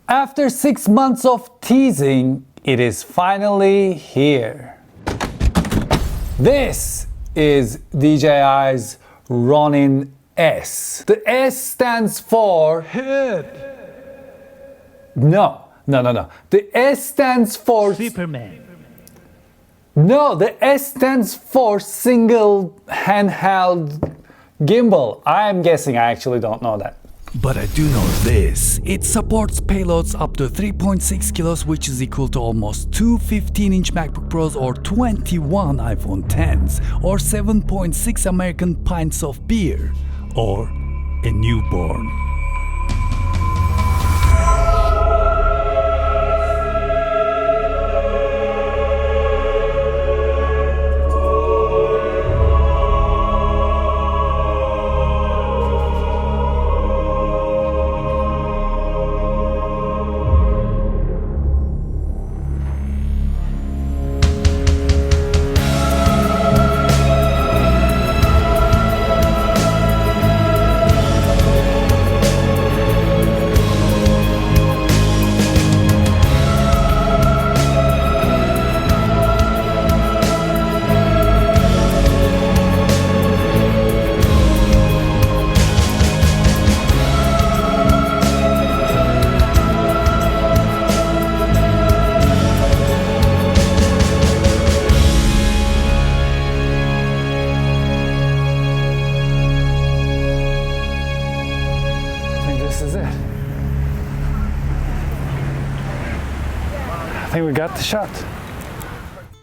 After 6 months of teasing, it is finally here. This is DJI's Ronin-S. The S stands for Hit. No. The S stands for Superman. No, the S stands for single handheld gimbal. I'm guessing, I actually don't know that. But I do know this. It supports payloads up to 3.6 kilos, which is equal to almost two 15-inch MacBook Pros or 21 iPhone Xs or 7.6 American pints of beer or a newborn. I think we got the shot.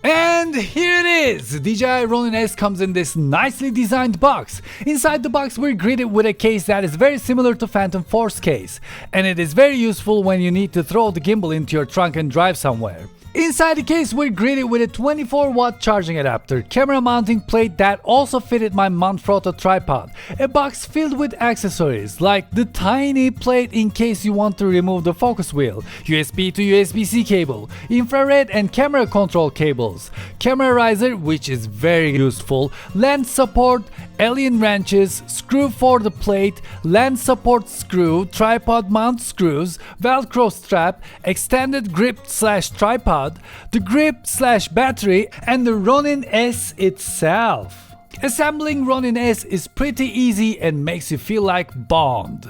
And here it is! DJI Ronin-S comes in this nicely designed box. Inside the box we're greeted with a case that is very similar to Phantom Force case, and it is very useful when you need to throw the gimbal into your trunk and drive somewhere. Inside the case we're greeted with a 24-watt charging adapter, camera mounting plate that also fitted my Manfrotto tripod, a box filled with accessories like the tiny plate in case you want to remove the focus wheel, USB to USB-C cable, infrared and camera control cables, camera riser which is very useful, lens support, alien wrenches, screw for the plate, lens support screw, tripod mount screws, velcro strap, extended grip/tripod, the grip/battery, and the Ronin-S itself. Assembling Ronin-S is pretty easy and makes you feel like Bond.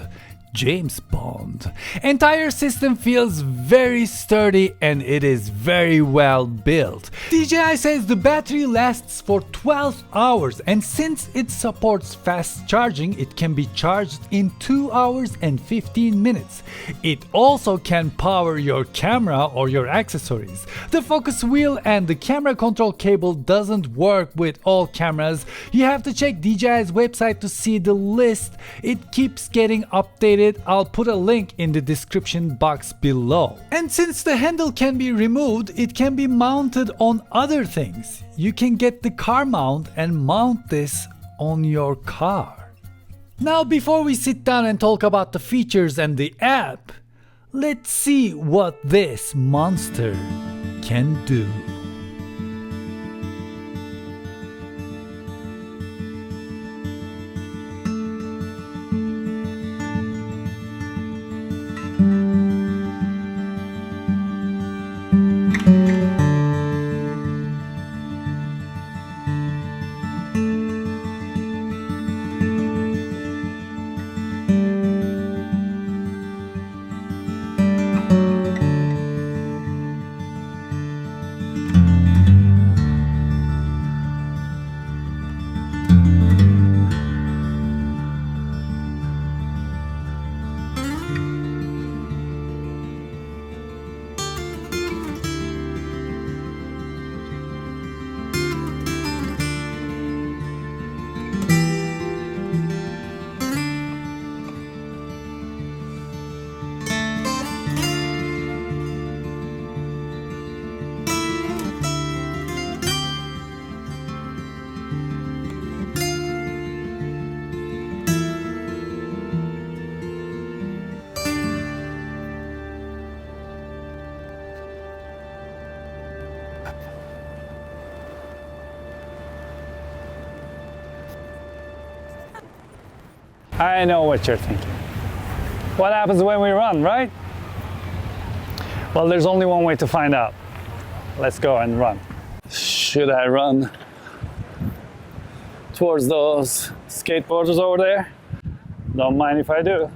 James Bond. Entire system feels very sturdy and it is very well built. DJI says the battery lasts for 12 hours and since it supports fast charging, it can be charged in 2 hours and 15 minutes. It also can power your camera or your accessories. The focus wheel and the camera control cable doesn't work with all cameras. You have to check DJI's website to see the list. It keeps getting updated. I'll put a link in the description box below. And since the handle can be removed, it can be mounted on other things. You can get the car mount and mount this on your car. Now before we sit down and talk about the features and the app, let's see what this monster can do. I know what you're thinking. What happens when we run, right? Well, there's only one way to find out. Let's go and run. Should I run towards those skateboarders over there? Don't mind if I do.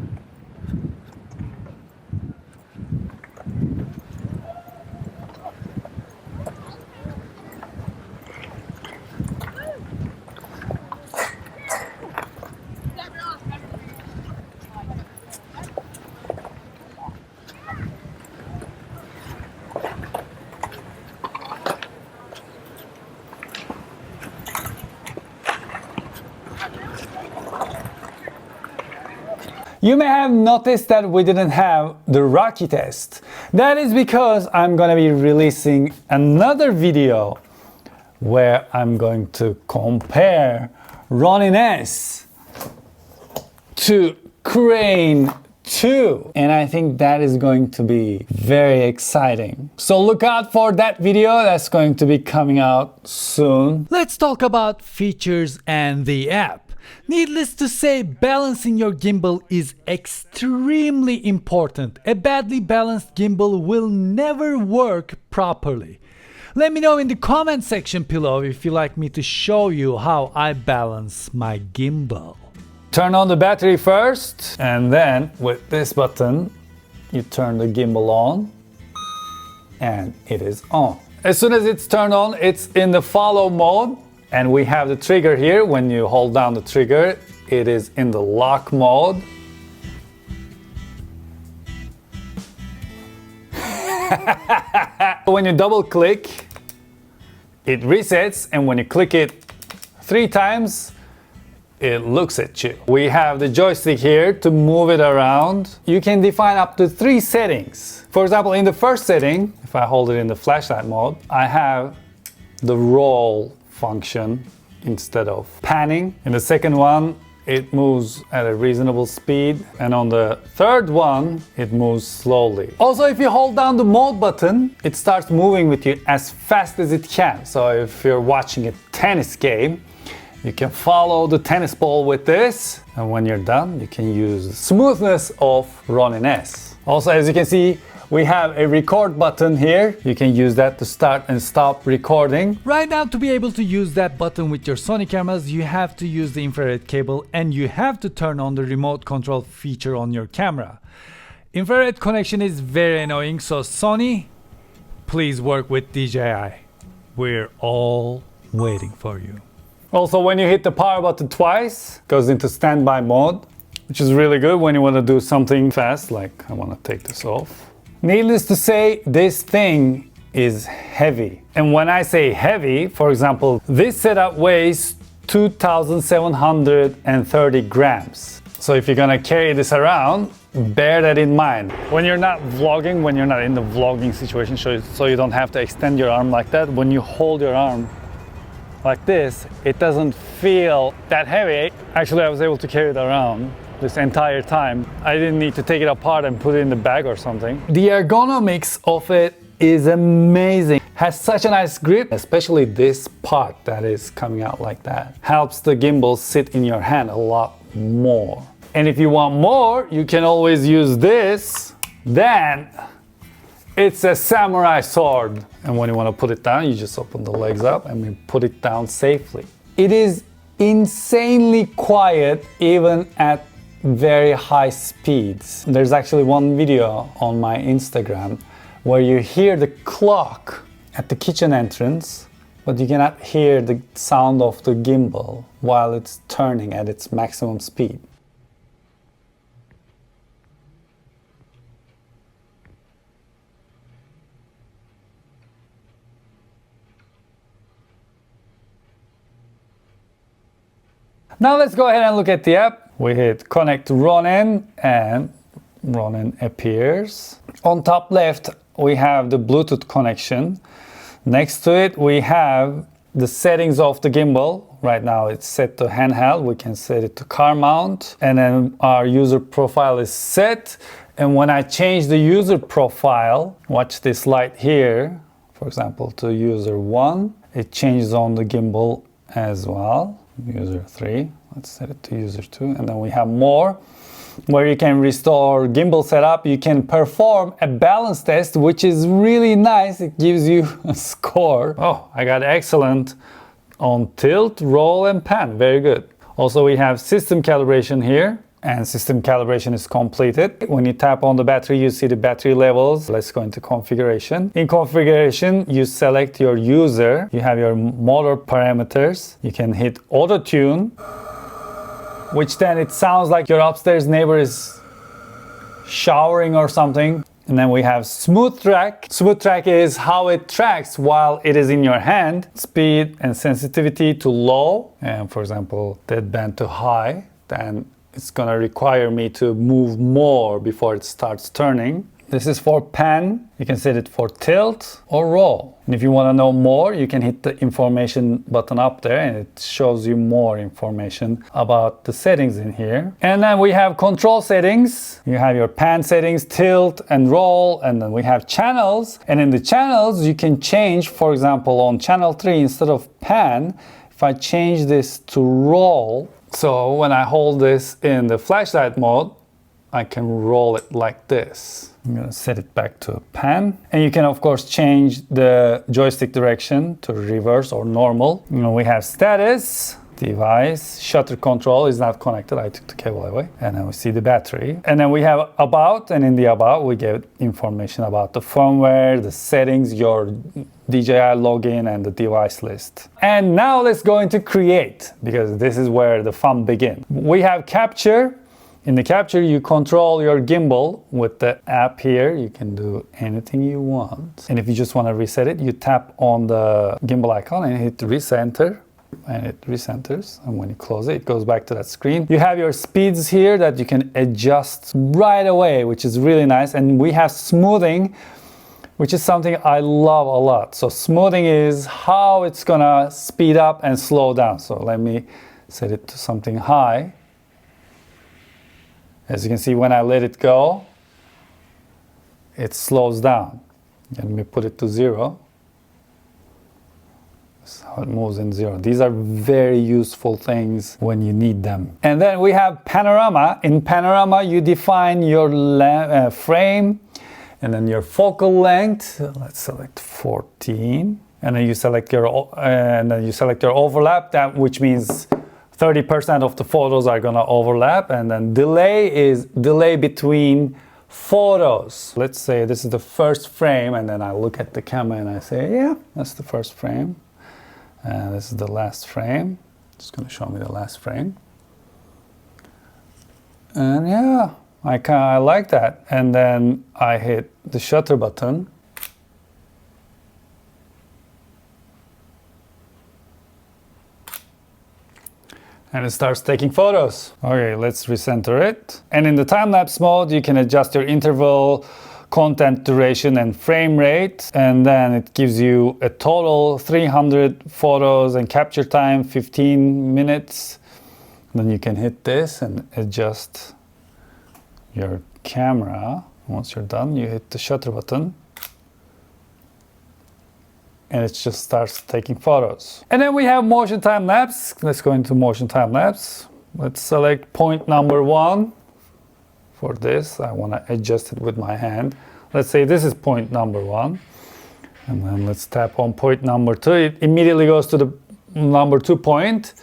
You may have noticed that we didn't have the Rocky test. That is because I'm gonna be releasing another video where I'm going to compare Ronin-S to Crane 2. And I think that is going to be very exciting. So look out for that video, that's going to be coming out soon. Let's talk about features and the app. Needless to say, balancing your gimbal is extremely important. A badly balanced gimbal will never work properly. Let me know in the comment section below if you'd like me to show you how I balance my gimbal. Turn on the battery first, and then with this button, you turn the gimbal on, and it is on. As soon as it's turned on, it's in the follow mode. And we have the trigger here. When you hold down the trigger, it is in the lock mode. When you double click, it resets, and when you click it 3 times, it looks at you. We have the joystick here to move it around. You can define up to 3 settings. For example, in the first setting, if I hold it in the flashlight mode, I have the roll function instead of panning. In the second one, it moves at a reasonable speed, and on the third one, it moves slowly. Also, if you hold down the mode button, it starts moving with you as fast as it can. So if you're watching a tennis game, you can follow the tennis ball with this, and when you're done, you can use the smoothness of Ronin-S. Also, as you can see, we have a record button here. You can use that to start and stop recording. Right now, to be able to use that button with your Sony cameras, you have to use the infrared cable and you have to turn on the remote control feature on your camera. Infrared connection is very annoying, so Sony, please work with DJI. We're all waiting for you. Also, when you hit the power button twice, it goes into standby mode, which is really good when you want to do something fast, like I want to take this off. Needless to say, this thing is heavy. And when I say heavy, for example, this setup weighs 2,730 grams. So if you're gonna carry this around, bear that in mind. When you're not vlogging, when you're not in the vlogging situation, so you don't have to extend your arm like that, when you hold your arm like this, it doesn't feel that heavy. Actually, I was able to carry it around this entire time. I didn't need to take it apart and put it in the bag or something. The ergonomics of it is amazing. Has such a nice grip, especially this part that is coming out like that. Helps the gimbal sit in your hand a lot more. And if you want more, you can always use this. Then it's a samurai sword. And when you want to put it down, you just open the legs up and you put it down safely. It is insanely quiet even at very high speeds. There's actually one video on my Instagram where you hear the clock at the kitchen entrance, but you cannot hear the sound of the gimbal while it's turning at its maximum speed. Now let's go ahead and look at the app. We hit connect to Ronin and Ronin appears. On top left, we have the Bluetooth connection. Next to it, we have the settings of the gimbal. Right now it's set to handheld. We can set it to car mount. And then our user profile is set. And when I change the user profile, watch this light here, for example, to user 1, it changes on the gimbal as well. User 3, let's set it to user 2, and then we have more. where you can restore gimbal setup. You can perform a balance test, which is really nice. It gives you a score. Oh, I got excellent on tilt, roll, and pan. Very good. Also, we have system calibration here, and system calibration is completed. When you tap on the battery, you see the battery levels. Let's go into configuration. In configuration, you select your user. You have your motor parameters. You can hit auto tune, which then it sounds like your upstairs neighbor is showering or something. And then we have smooth track. Smooth track is how it tracks while it is in your hand. Speed and sensitivity to low, and for example, deadband to high. Then it's gonna require me to move more before it starts turning. This is for pan. You can set it for tilt or roll. And if you want to know more, you can hit the information button up there and it shows you more information about the settings in here. And then we have control settings. You have your pan settings, tilt and roll, and then we have channels. And in the channels, you can change, for example, on channel 3 instead of pan, if I change this to roll. So when I hold this in the flashlight mode, I can roll it like this. I'm gonna set it back to pan. And you can of course change the joystick direction to reverse or normal. You know, we have status, device, shutter control is not connected. I took the cable away. And then we see the battery. And then we have about, and in the about we get information about the firmware, the settings, your DJI login, and the device list. And now let's go into create, because this is where the fun begins. We have capture. In the capture, you control your gimbal with the app here. You can do anything you want. And if you just want to reset it, you tap on the gimbal icon and hit recenter, and it recenters. And when you close it, it goes back to that screen. You have your speeds here that you can adjust right away, which is really nice. And we have smoothing, which is something I love a lot. So smoothing is how it's gonna speed up and slow down. So let me set it to something high. As you can see, when I let it go, it slows down. Let me put it to 0. This is how it moves in 0. These are very useful things when you need them. And then we have panorama. In panorama, you define your frame, and then your focal length. Let's select 14, and then you select your overlap, which means 30% of the photos are gonna overlap, and then delay is delay between photos. Let's say this is the first frame, and then I look at the camera and I say, yeah, that's the first frame. And this is the last frame. It's gonna show me the last frame. And yeah, I like that. And then I hit the shutter button. And it starts taking photos. Okay, let's recenter it. And in the time-lapse mode, you can adjust your interval, content duration, and frame rate. And then it gives you a total 300 photos and capture time 15 minutes. Then you can hit this and adjust your camera. Once you're done, you hit the shutter button. And it just starts taking photos. And then we have motion time lapse. Let's go into motion time lapse. Let's select point number 1. For this, I want to adjust it with my hand. Let's say this is point number 1. And then let's tap on point number 2. It immediately goes to the number 2 point.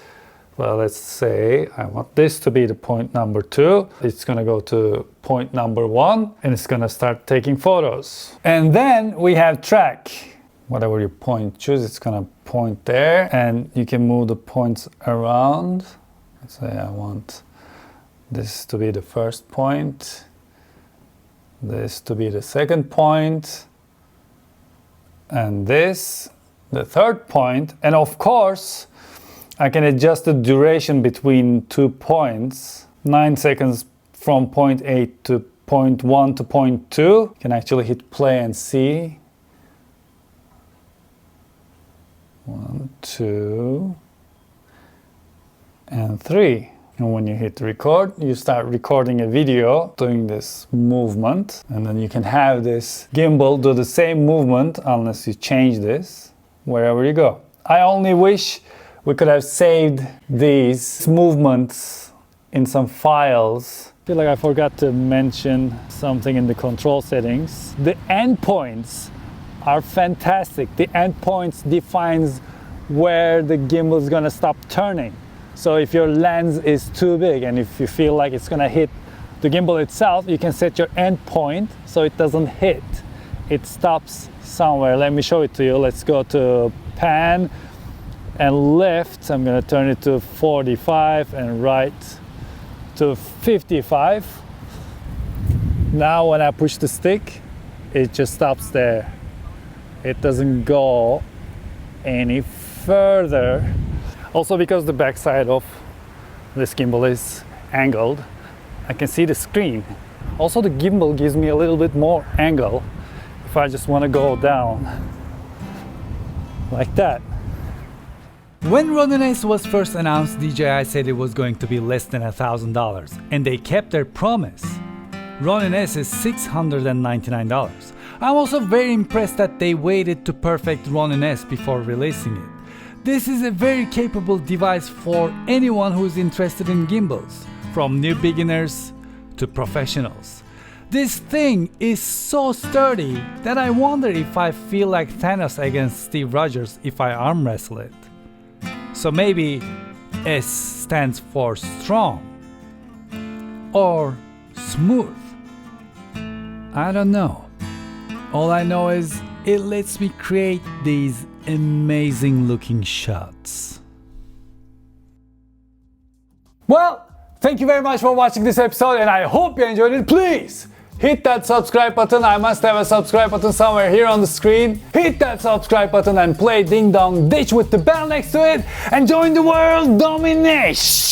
Well, let's say I want this to be the point number 2. It's going to go to point number 1, and it's going to start taking photos. And then we have track. Whatever you choose, it's gonna point there, and you can move the points around. Let's say I want this to be the first point, this to be the second point, and this, the third point. And of course, I can adjust the duration between 2 points, 9 seconds from point 8 to point 1 to point 2. You can actually hit play and see. 1, 2, and 3. And when you hit record, you start recording a video doing this movement. And then you can have this gimbal do the same movement unless you change this wherever you go. I only wish we could have saved these movements in some files feel like I forgot to mention something in the control settings. The endpoints are fantastic. The endpoints defines where the gimbal is gonna stop turning. So if your lens is too big and if you feel like it's gonna hit the gimbal itself, you can set your endpoint so it doesn't hit. It stops somewhere. Let me show it to you. Let's go to pan and left. I'm gonna turn it to 45 and right to 55. Now when I push the stick, it just stops there. It doesn't go any further. Also, because the backside of this gimbal is angled, I can see the screen. Also, the gimbal gives me a little bit more angle if I just want to go down like that. When Ronin-S was first announced, DJI said it was going to be less than $1,000, and they kept their promise. Ronin-S is $699. I'm also very impressed that they waited to perfect Ronin-S before releasing it. This is a very capable device for anyone who is interested in gimbals, from new beginners to professionals. This thing is so sturdy that I wonder if I feel like Thanos against Steve Rogers if I arm wrestle it. So maybe S stands for strong or smooth. I don't know. All I know is it lets me create these amazing looking shots. Well, thank you very much for watching this episode and I hope you enjoyed it. Please hit that subscribe button. I must have a subscribe button somewhere here on the screen. Hit that subscribe button and play Ding Dong Ditch with the bell next to it and join the world domination.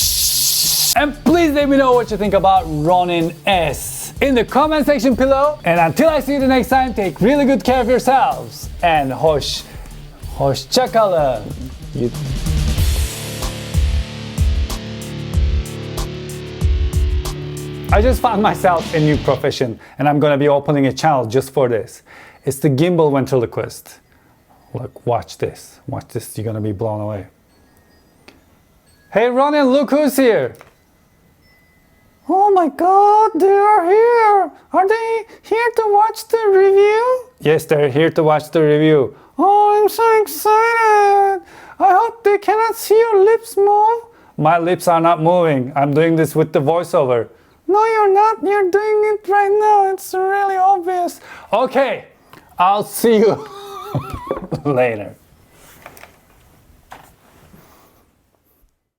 And please let me know what you think about Ronin-S in the comment section below. And until I see you the next time, take really good care of yourselves and hoşça kalın. I just found myself a new profession and I'm gonna be opening a channel just for this. It's the gimbal ventriloquist. Look, watch this. Watch this, you're gonna be blown away. Hey Ronin, look who's here. Oh my god, they are here. Are they here to watch the review? Yes, they're here to watch the review. Oh, I'm so excited. I hope they cannot see your lips move. My lips are not moving. I'm doing this with the voiceover. No, you're not. You're doing it right now. It's really obvious. Okay, I'll see you later.